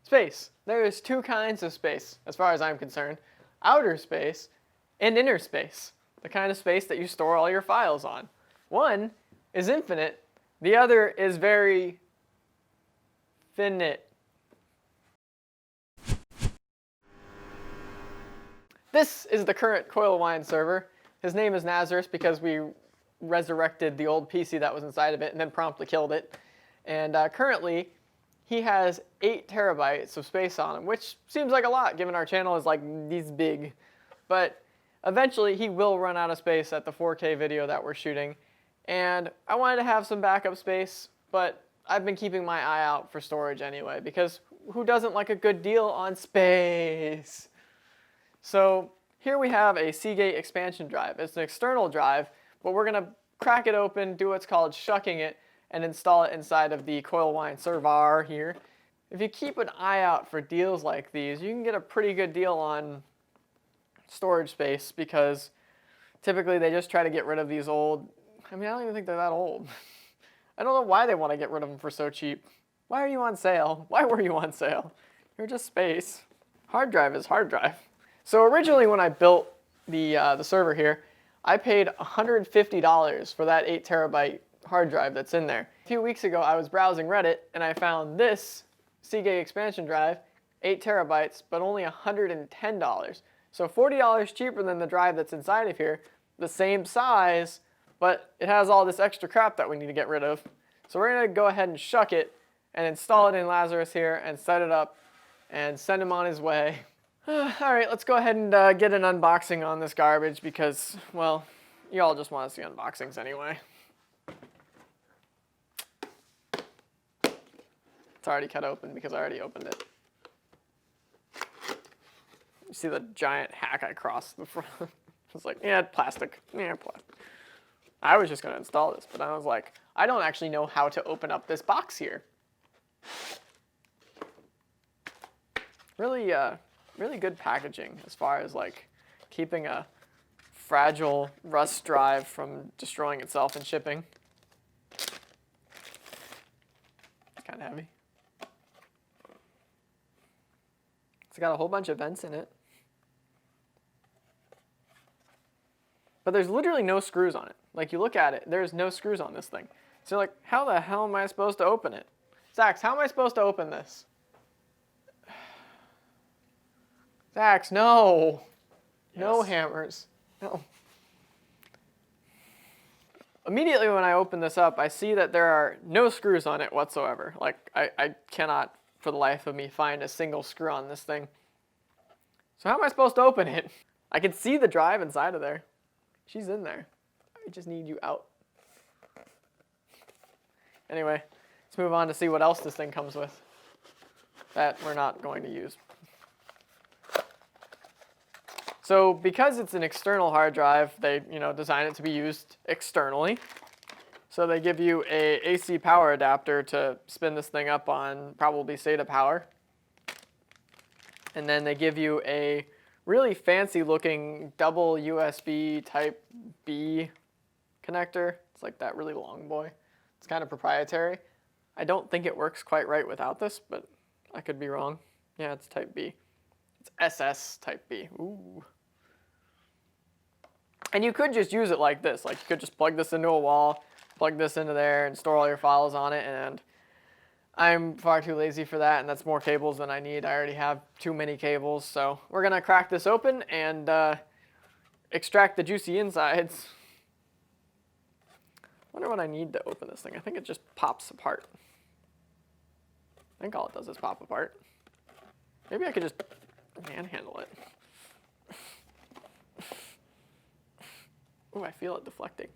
Space. There is two kinds of space, as far as I'm concerned. Outer space and inner space. The kind of space that you store all your files on. One is infinite. The other is very finite. This is the current Coil Whine server. His name is Nazarus because we resurrected the old PC that was inside of it and then promptly killed it. And currently, he has 8 terabytes of space on him, which seems like a lot given our channel is like this big. But eventually, he will run out of space at the 4K video that we're shooting. And I wanted to have some backup space, but I've been keeping my eye out for storage anyway, because who doesn't like a good deal on space? So here we have a Seagate expansion drive. It's an external drive, but we're going to crack it open, do what's called shucking it, and install it inside of the Coil Whine server here. If you keep an eye out for deals like these, you can get a pretty good deal on storage space, because typically they just try to get rid of these old, I don't even think they're that old. I don't know why they want to get rid of them for so cheap. Why are you on sale? Why were you on sale? You're just space. Hard drive is hard drive. So originally when I built the server here, I paid $150 for that 8 terabyte hard drive that's in there. A few weeks ago I was browsing Reddit and I found this Seagate expansion drive, 8 terabytes, but only $110. So $40 cheaper than the drive that's inside of here, the same size, but it has all this extra crap that we need to get rid of. So we're gonna go ahead and shuck it and install it in Lazarus here and set it up and send him on his way. Alright, let's go ahead and get an unboxing on this garbage because, well, you all just want to see unboxings anyway. It's already cut open because I already opened it. You see the giant hack I crossed the front? It's like, yeah, plastic. Yeah, plastic. I was just going to install this, but I was like, I don't actually know how to open up this box here. Really, really good packaging as far as like keeping a fragile rust drive from destroying itself in shipping. It's kind of heavy. It's got a whole bunch of vents in it. But there's literally no screws on it. Like, you look at it, there's no screws on this thing. So you're like, how the hell am I supposed to open it? Zax, how am I supposed to open this? Zax, no. Yes. No hammers. No. Immediately when I open this up, I see that there are no screws on it whatsoever. Like, I cannot, for the life of me, find a single screw on this thing. So how am I supposed to open it? I can see the drive inside of there. She's in there. I just need you out. Anyway, let's move on to see what else this thing comes with that we're not going to use. So because it's an external hard drive, they design it to be used externally. So they give you a AC power adapter to spin this thing up on probably SATA power. And then they give you a really fancy looking double USB type B connector. It's like that really long boy. It's kind of proprietary. I don't think it works quite right without this, but I could be wrong. Yeah, it's type B. It's SS type B. Ooh. And you could just use it like this. Like, you could just plug this into a wall, plug this into there, and store all your files on it. And I'm far too lazy for that, and that's more cables than I need. I already have too many cables. So we're going to crack this open and extract the juicy insides. I wonder what I need to open this thing. I think it just pops apart. I think all it does is pop apart. Maybe I could just manhandle it. Ooh, I feel it deflecting.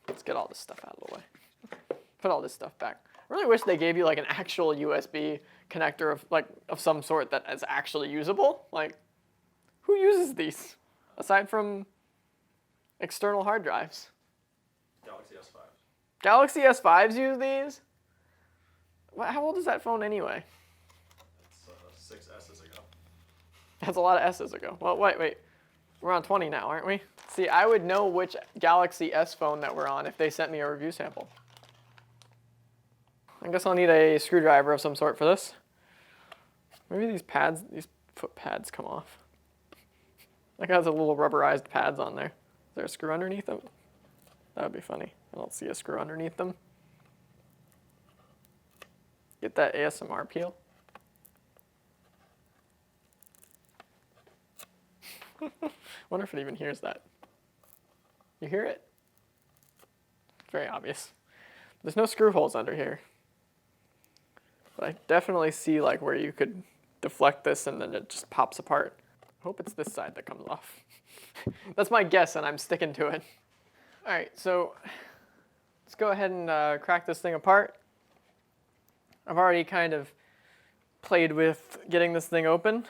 Let's get all this stuff out of the way. Put all this stuff back. I really wish they gave you like an actual USB connector of some sort that is actually usable. Like, who uses these aside from external hard drives? Galaxy S5s. Galaxy S5s use these? How old is that phone anyway? It's 6 S's ago. That's a lot of S's ago. Well, wait. We're on 20 now, aren't we? See, I would know which Galaxy S phone that we're on if they sent me a review sample. I guess I'll need a screwdriver of some sort for this. Maybe these pads, these foot pads come off. Like it has a little rubberized pads on there. Is there a screw underneath them? That would be funny. I don't see a screw underneath them. Get that ASMR peel. Wonder if it even hears that. You hear it? Very obvious. There's no screw holes under here. But I definitely see like where you could deflect this and then it just pops apart. I hope it's this side that comes off. That's my guess and I'm sticking to it. All right, so let's go ahead and crack this thing apart. I've already kind of played with getting this thing open.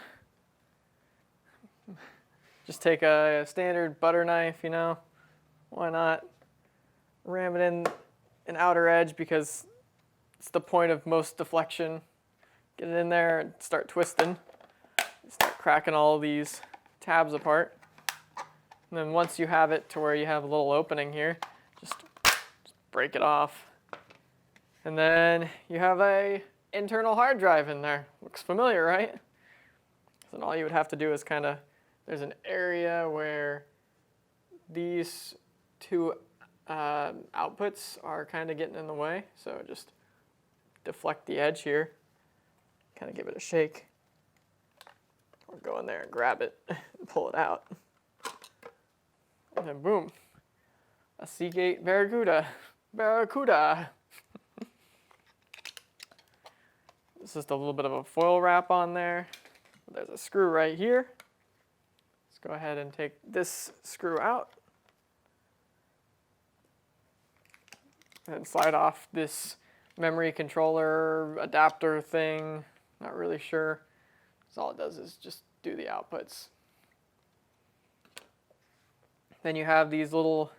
Just take a standard butter knife, you know, why not? Ram it in an outer edge because it's the point of most deflection. Get it in there and start twisting. Start cracking all these tabs apart. And then once you have it to where you have a little opening here, just break it off. And then you have a internal hard drive in there. Looks familiar, right? So all you would have to do is kind of, there's an area where these two outputs are kind of getting in the way. So just deflect the edge here, kind of give it a shake. Or go in there and grab it and pull it out. And then boom, a Seagate Barracuda. Barracuda. This is just a little bit of a foil wrap on there. There's a screw right here. Let's go ahead and take this screw out. And slide off this memory controller adapter thing. Not really sure. So all it does is just do the outputs. Then you have these little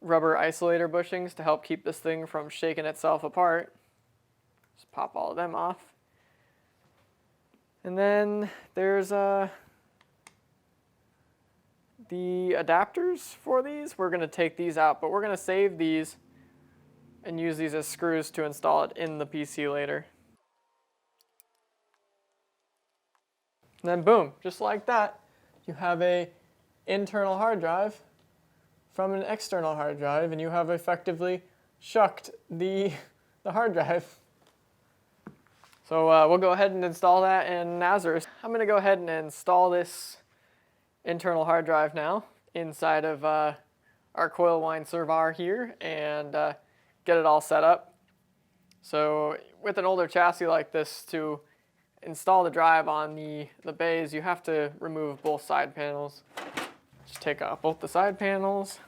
rubber isolator bushings to help keep this thing from shaking itself apart. Just pop all of them off. And then there's the adapters for these. We're going to take these out, but we're going to save these and use these as screws to install it in the PC later. And then boom, just like that, you have a internal hard drive from an external hard drive, and you have effectively shucked the hard drive. So we'll go ahead and install that in Nazareth. I'm going to go ahead and install this internal hard drive now inside of our Coil Whine server here and get it all set up. So with an older chassis like this, to install the drive on the bays, you have to remove both side panels. Just take off both the side panels.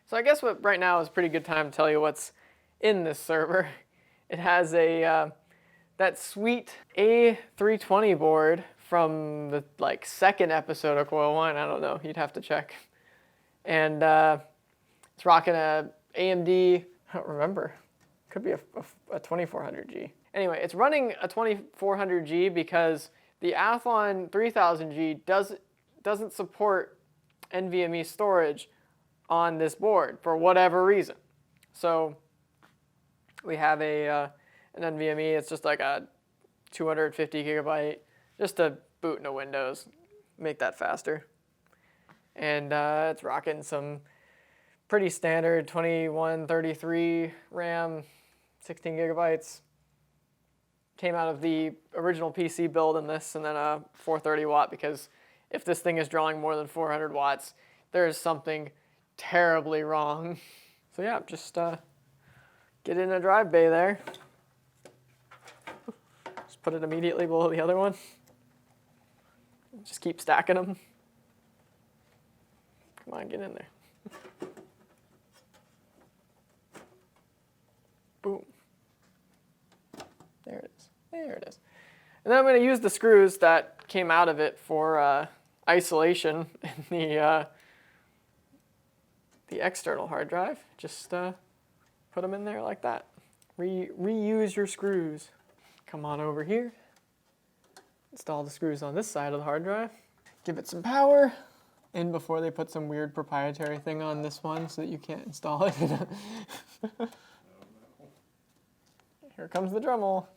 So I guess what right now is a pretty good time to tell you what's in this server. It has a that sweet A320 board from the second episode of Coil Whine. I don't know, you'd have to check. And it's rocking a AMD, I don't remember, could be a 2400G. Anyway, it's running a 2400G because the Athlon 3000G doesn't support NVMe storage on this board for whatever reason. So we have an NVMe. It's just like a 250 gigabyte, just to boot into Windows, make that faster. And it's rocking some pretty standard 2133 RAM, 16 gigabytes. Came out of the original PC build in this, and then a 430 watt, because if this thing is drawing more than 400 watts, there is something terribly wrong. So yeah, just get in a drive bay there. Just put it immediately below the other one. Just keep stacking them. Come on, get in there. Boom. There it is. There it is. And then I'm going to use the screws that came out of it for isolation in the external hard drive. Just put them in there like that. Reuse your screws. Come on over here. Install the screws on this side of the hard drive. Give it some power. In before they put some weird proprietary thing on this one so that you can't install it. here comes the Dremel.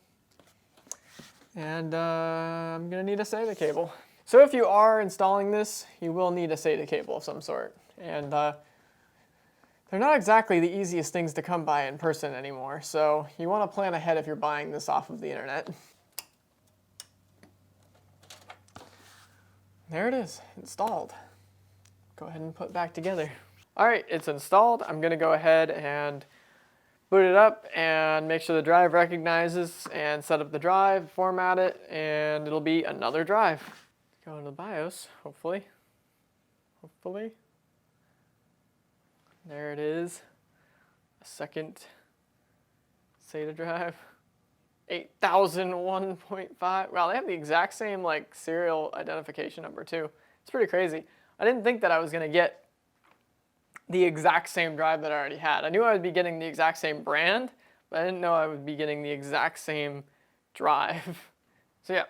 And I'm gonna need a SATA cable. So if you are installing this, you will need a SATA cable of some sort. And they're not exactly the easiest things to come by in person anymore. So you wanna plan ahead if you're buying this off of the internet. There it is, installed. Go ahead and put it back together. All right, it's installed. I'm gonna go ahead and boot it up and make sure the drive recognizes and set up the drive, format it, and it'll be another drive. Go into the BIOS, hopefully. Hopefully. There it is. A second SATA drive. 8001.5. Wow, they have the exact same like serial identification number too. It's pretty crazy. I didn't think that I was gonna get the exact same drive that I already had. I knew I would be getting the exact same brand, but I didn't know I would be getting the exact same drive. So yeah,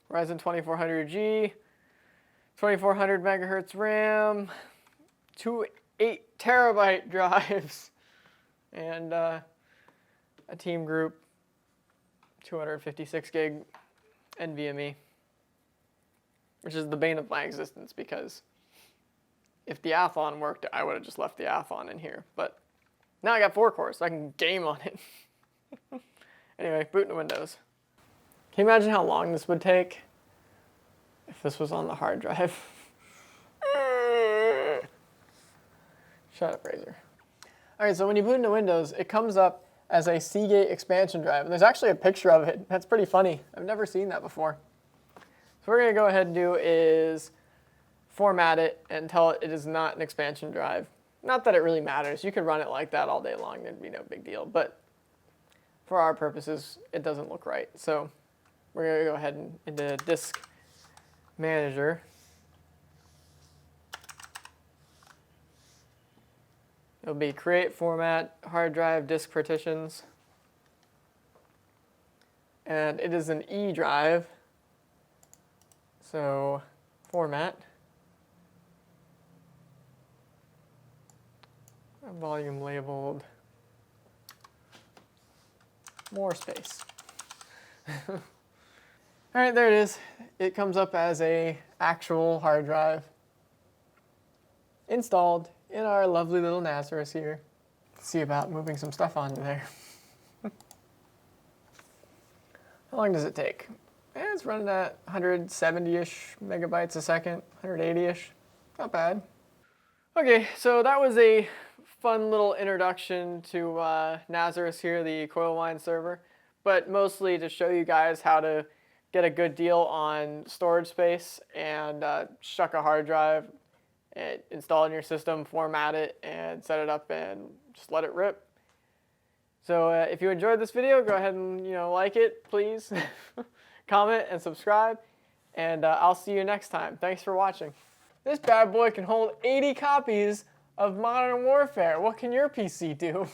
Ryzen 2400G, 2400 megahertz RAM, 2 8 terabyte drives, and a Team Group 256 gig NVMe, which is the bane of my existence because if the Athlon worked, I would have just left the Athlon in here. But now I got 4 cores, so I can game on it. Anyway, boot into Windows. Can you imagine how long this would take if this was on the hard drive? Shut up, Razer. All right, so when you boot into Windows, it comes up as a Seagate expansion drive. And there's actually a picture of it. That's pretty funny. I've never seen that before. So what we're going to go ahead and do is format it and tell it it is not an expansion drive. Not that it really matters. You could run it like that all day long. There'd be no big deal. But for our purposes, it doesn't look right. So we're going to go ahead and into Disk Manager. It'll be create, format, hard drive, disk partitions. And it is an E drive. So format. Volume labeled more space. All right, there it is. It comes up as a actual hard drive installed in our lovely little Nazareth here. Let's see about moving some stuff onto there. How long does it take? It's running at 170-ish megabytes a second, 180-ish. Not bad. Okay, so that was a fun little introduction to Nazareth here, the Coil Whine server, but mostly to show you guys how to get a good deal on storage space and chuck a hard drive and install it in your system, format it, and set it up and just let it rip. So if you enjoyed this video, go ahead and like it, please. Comment and subscribe, and I'll see you next time. Thanks for watching. This bad boy can hold 80 copies of Modern Warfare. What can your PC do?